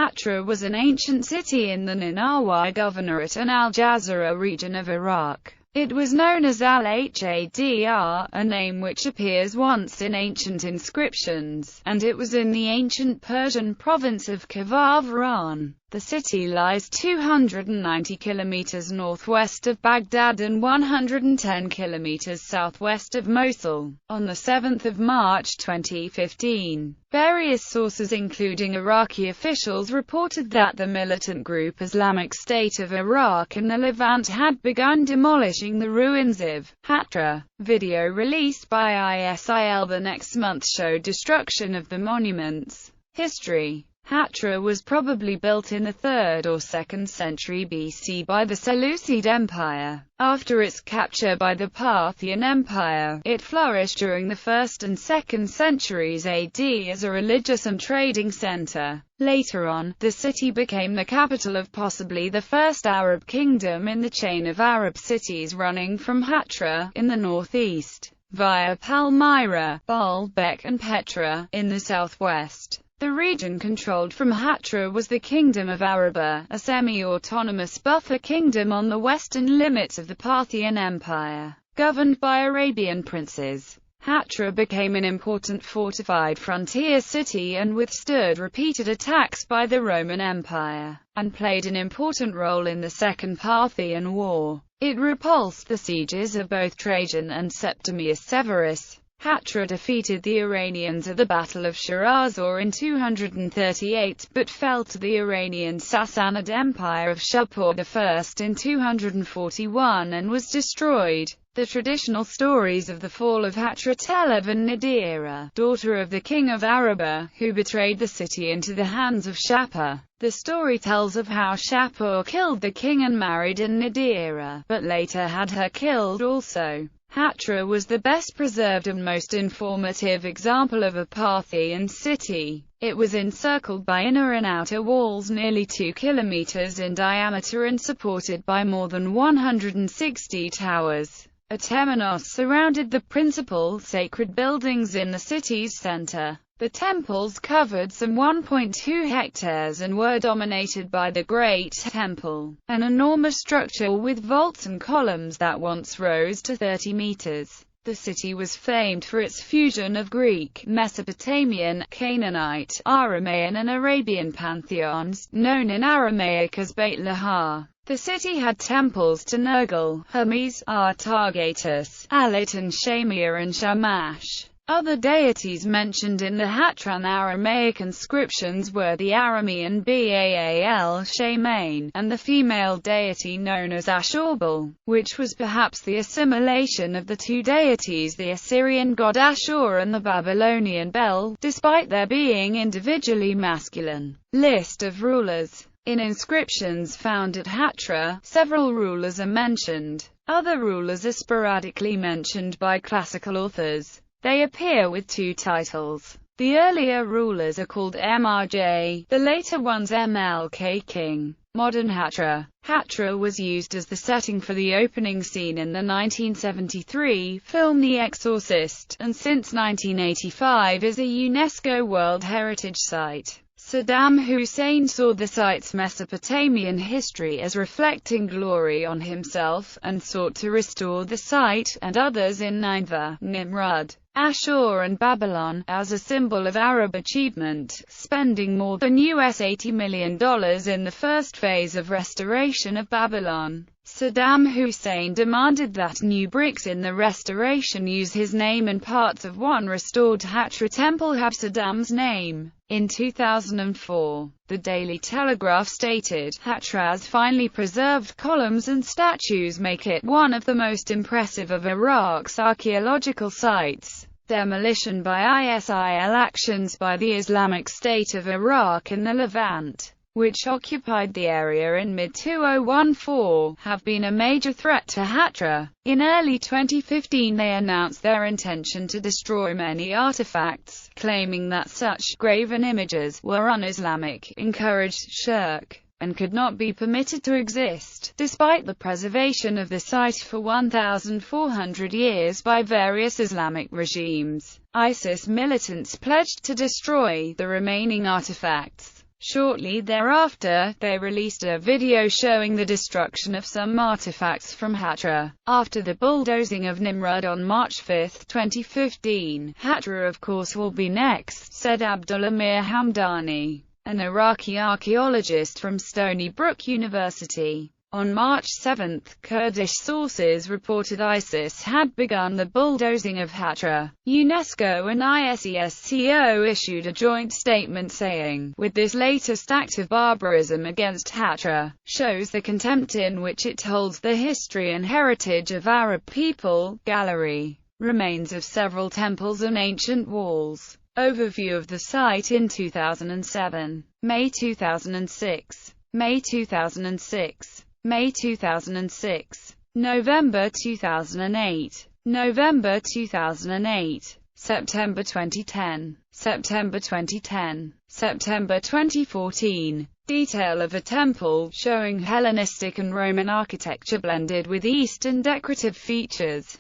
Hatra was an ancient city in the Ninawa Governorate and Al-Jazira region of Iraq. It was known as Al-Hadr, a name which appears once in ancient inscriptions, and it was in the ancient Persian province of Kavaran. The city lies 290 kilometers northwest of Baghdad and 110 kilometers southwest of Mosul. On 7 March 2015, various sources including Iraqi officials reported that the militant group Islamic State of Iraq and the Levant had begun demolishing the ruins of Hatra. Video released by ISIL the next month showed destruction of the monuments. History. Hatra was probably built in the 3rd or 2nd century BC by the Seleucid Empire. After its capture by the Parthian Empire, it flourished during the 1st and 2nd centuries AD as a religious and trading center. Later on, the city became the capital of possibly the first Arab kingdom in the chain of Arab cities running from Hatra, in the northeast, via Palmyra, Baalbek and Petra, in the southwest. The region controlled from Hatra was the Kingdom of Araba, a semi-autonomous buffer kingdom on the western limits of the Parthian Empire, governed by Arabian princes. Hatra became an important fortified frontier city and withstood repeated attacks by the Roman Empire, and played an important role in the Second Parthian War. It repulsed the sieges of both Trajan and Septimius Severus. Hatra defeated the Iranians at the Battle of Shirazor in 238 but fell to the Iranian Sassanid Empire of Shapur I in 241 and was destroyed. The traditional stories of the fall of Hatra tell of Nadira, daughter of the king of Araba, who betrayed the city into the hands of Shapur. The story tells of how Shapur killed the king and married Nadira, but later had her killed also. Hatra was the best preserved and most informative example of a Parthian city. It was encircled by inner and outer walls nearly 2 kilometers in diameter and supported by more than 160 towers. A temenos surrounded the principal sacred buildings in the city's center. The temples covered some 1.2 hectares and were dominated by the Great Temple, an enormous structure with vaults and columns that once rose to 30 meters. The city was famed for its fusion of Greek, Mesopotamian, Canaanite, Aramaean and Arabian pantheons, known in Aramaic as Beit Lahar. The city had temples to Nergal, Hermes, Artagatus, Alit and Shamir and Shamash. Other deities mentioned in the Hatran Aramaic inscriptions were the Aramean Baal Shamain, and the female deity known as Ashurbanipal, which was perhaps the assimilation of the two deities, the Assyrian god Ashur and the Babylonian Bel, despite their being individually masculine. List of rulers. In inscriptions found at Hatra, several rulers are mentioned. Other rulers are sporadically mentioned by classical authors. They appear with 2 titles. The earlier rulers are called Mrj, the later ones Mlk King. Modern Hatra. Hatra was used as the setting for the opening scene in the 1973 film The Exorcist, and since 1985 is a UNESCO World Heritage Site. Saddam Hussein saw the site's Mesopotamian history as reflecting glory on himself, and sought to restore the site, and others in Nineveh, Nimrud, Ashur and Babylon, as a symbol of Arab achievement, spending more than $80 million in the first phase of restoration of Babylon. Saddam Hussein demanded that new bricks in the restoration use his name and parts of one restored Hatra temple have Saddam's name. In 2004, the Daily Telegraph stated, Hatra's finely preserved columns and statues make it one of the most impressive of Iraq's archaeological sites. Demolition by ISIL actions by the Islamic State of Iraq and the Levant, which occupied the area in mid-2014, have been a major threat to Hatra. In early 2015 they announced their intention to destroy many artifacts, claiming that such graven images were un-Islamic, encouraged shirk, and could not be permitted to exist, despite the preservation of the site for 1,400 years by various Islamic regimes. ISIS militants pledged to destroy the remaining artifacts. Shortly thereafter, they released a video showing the destruction of some artifacts from Hatra. After the bulldozing of Nimrud on March 5, 2015, Hatra of course will be next, said Abdullah Mir Hamdani, an Iraqi archaeologist from Stony Brook University. On March 7, Kurdish sources reported ISIS had begun the bulldozing of Hatra. UNESCO and ISISCO issued a joint statement saying, "With this latest act of barbarism against Hatra, shows the contempt in which it holds the history and heritage of Arab people." Gallery. Remains of several temples and ancient walls. Overview of the site in 2007. May 2006. May 2006. May 2006, November 2008, November 2008, September 2010, September 2010, September 2014. Detail of a temple, showing Hellenistic and Roman architecture blended with Eastern decorative features.